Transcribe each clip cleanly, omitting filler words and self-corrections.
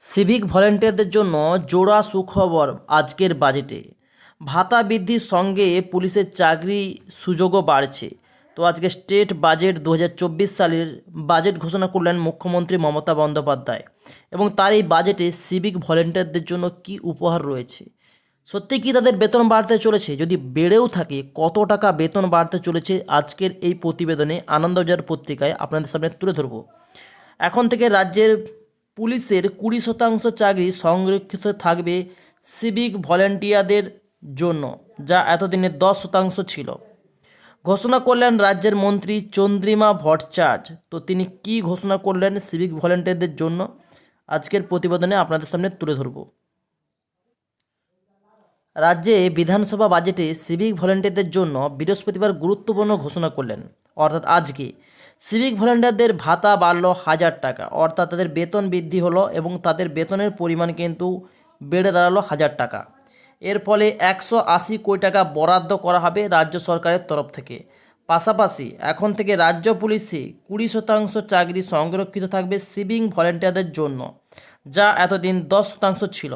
Civic ভলেন্টিয়ারদের জন্য জোড়া সুখবর আজকের বাজেটে। ভাতা বৃদ্ধির সঙ্গে পুলিশের চাকরি সুযোগও বাড়ছে। তো আজকে স্টেট বাজেট 2024 সালের বাজেট ঘোষণা করলেন মুখ্যমন্ত্রী মমতা বন্দ্যোপাধ্যায়, এবং তার এই বাজেটে সিভিক ভলেন্টিয়ারদের জন্য কি উপহার রয়েছে, সত্যি কি তাদের বেতন বাড়তে চলেছে, যদি বেড়েও থাকে কত টাকা বেতন বাড়তে চলেছে, আজকের এই প্রতিবেদনে আনন্দবাজার পত্রিকায় আপনাদের সামনে তুলে ধরব। এখন থেকে রাজ্যের পুলিশের 20% চাকরি সংরক্ষিত থাকবে সিভিক ভলেন্টিয়ারদের জন্য, যা এতদিনে 10% ছিল। ঘোষণা করলেন রাজ্যের মন্ত্রী চন্দ্রিমা ভট্টাচার্য। তো তিনি কি ঘোষণা করলেন সিভিক ভলেন্টিয়ারদের জন্য, আজকের প্রতিবেদনে আপনাদের সামনে তুলে ধরব। রাজ্যে বিধানসভা বাজেটে সিভিক ভলেন্টিয়ারদের জন্য বৃহস্পতিবার গুরুত্বপূর্ণ ঘোষণা করলেন, অর্থাৎ আজকে সিভিক ভলেন্টিয়ারদের ভাতা বাড়ল 1000 টাকা, অর্থাৎ তাদের বেতন বৃদ্ধি হলো এবং তাদের বেতনের পরিমাণ কিন্তু বেড়ে দাঁড়ালো 1000 টাকা। এর ফলে 180 কোটি টাকা বরাদ্দ করা হবে রাজ্য সরকারের তরফ থেকে। পাশাপাশি এখন থেকে রাজ্য পুলিশে 20% চাকরি সংরক্ষিত থাকবে সিভিক ভলেন্টিয়ারদের জন্য, যা এতদিন 10% ছিল।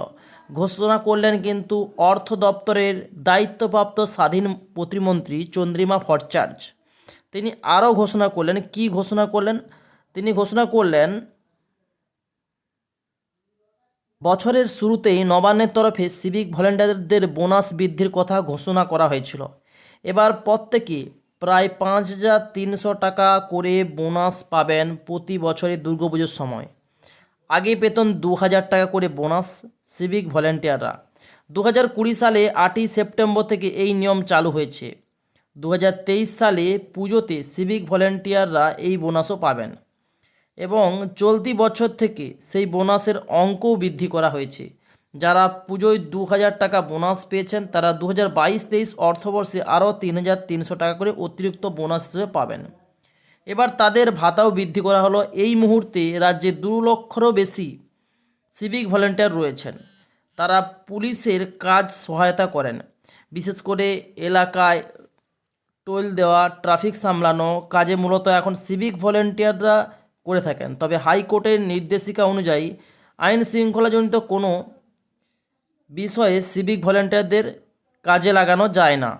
ঘোষণা করলেন কিন্তু অর্থ দপ্তরের দায়িত্বপ্রাপ্ত স্বাধীন প্রতিমন্ত্রী চন্দ্রিমা ভট্টাচার্য। তিনি আরও ঘোষণা করলেন, কি ঘোষণা করলেন, তিনি ঘোষণা করলেন বছরের শুরুতেই নবান্নের তরফে সিভিক ভলেন্টিয়ারদের বোনাস বৃদ্ধির কথা ঘোষণা করা হয়েছিল। এবার প্রত্যেকে প্রায় 5300 টাকা করে বোনাস পাবেন প্রতি বছরের দুর্গাপুজোর সময়। আগে পেতেন 2000 টাকা করে বোনাস সিভিক ভলেন্টিয়াররা। 2020 সালে 8ই সেপ্টেম্বর থেকে এই নিয়ম চালু হয়েছে। 2023 সালে পুজোতে সিভিক ভলেন্টিয়াররা এই বোনাসও পাবেন, এবং চলতি বছর থেকে সেই বোনাসের অঙ্কও বৃদ্ধি করা হয়েছে। যারা পুজোয় 2000 টাকা বোনাস পেয়েছেন তারা 2022-23 অর্থবর্ষে আরও 3300 টাকা করে অতিরিক্ত বোনাস হিসেবে পাবেন। এবার তাদের ভাতাও বৃদ্ধি করা হলো। এই মুহূর্তে রাজ্যে 2 লক্ষেরও বেশি সিভিক ভলেন্টিয়ার রয়েছেন। তারা পুলিশের কাজ সহায়তা করেন, বিশেষ করে এলাকায় টোল দেওয়া, ট্রাফিক সামলানো কাজে মূলত এখন সিভিক ভলেন্টিয়াররা করে থাকেন। তবে হাইকোর্টের নির্দেশিকা অনুযায়ী আইন শৃঙ্খলাজনিত কোনো বিষয়ে সিভিক ভলেন্টিয়ারদের কাজে লাগানো যায় না।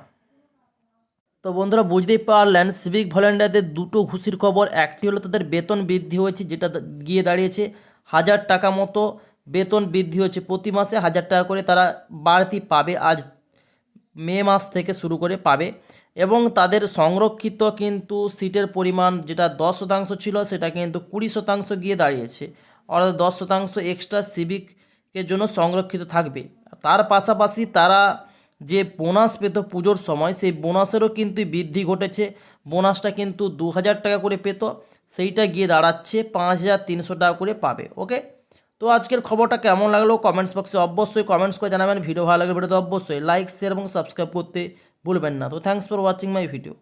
তো বন্ধুরা, বুঝতেই পারলেন সিভিক ভলেন্টিয়ারদের দুটো খুশির খবর। একটি হলো তাদের বেতন বৃদ্ধি হয়েছে, যেটা গিয়ে দাঁড়িয়েছে 1000 টাকা মতো বেতন বৃদ্ধি হয়েছে, প্রতি মাসে 1000 টাকা করে তারা বাড়তি পাবে, আজ মে মাস থেকে শুরু করে পাবে। এবং তাদের সংরক্ষিত কিন্তু সিটের পরিমাণ যেটা 10% ছিল সেটা কিন্তু 20% গিয়ে দাঁড়িয়েছে, অর্থাৎ 10% এক্সট্রা সিভিকের জন্য সংরক্ষিত থাকবে। তার পাশাপাশি তারা যে বোনাস পেত পুজোর সময়, সেই বোনাসেরও কিন্তু বৃদ্ধি ঘটেছে। বোনাসটা কিন্তু 2000 টাকা করে পেত, সেইটা গিয়ে দাঁড়াচ্ছে 5300 টাকা করে পাবে। ওকে, তো আজকের খবরটা কেমন লাগলো কমেন্টস বক্সে অবশ্যই কমেন্টস করে জানাবেন। ভিডিও ভালো লাগলে ভিডিওতে অবশ্যই লাইক, শেয়ার এবং সাবস্ক্রাইব করতে ভুলবেন না। তো thanks for watching my video.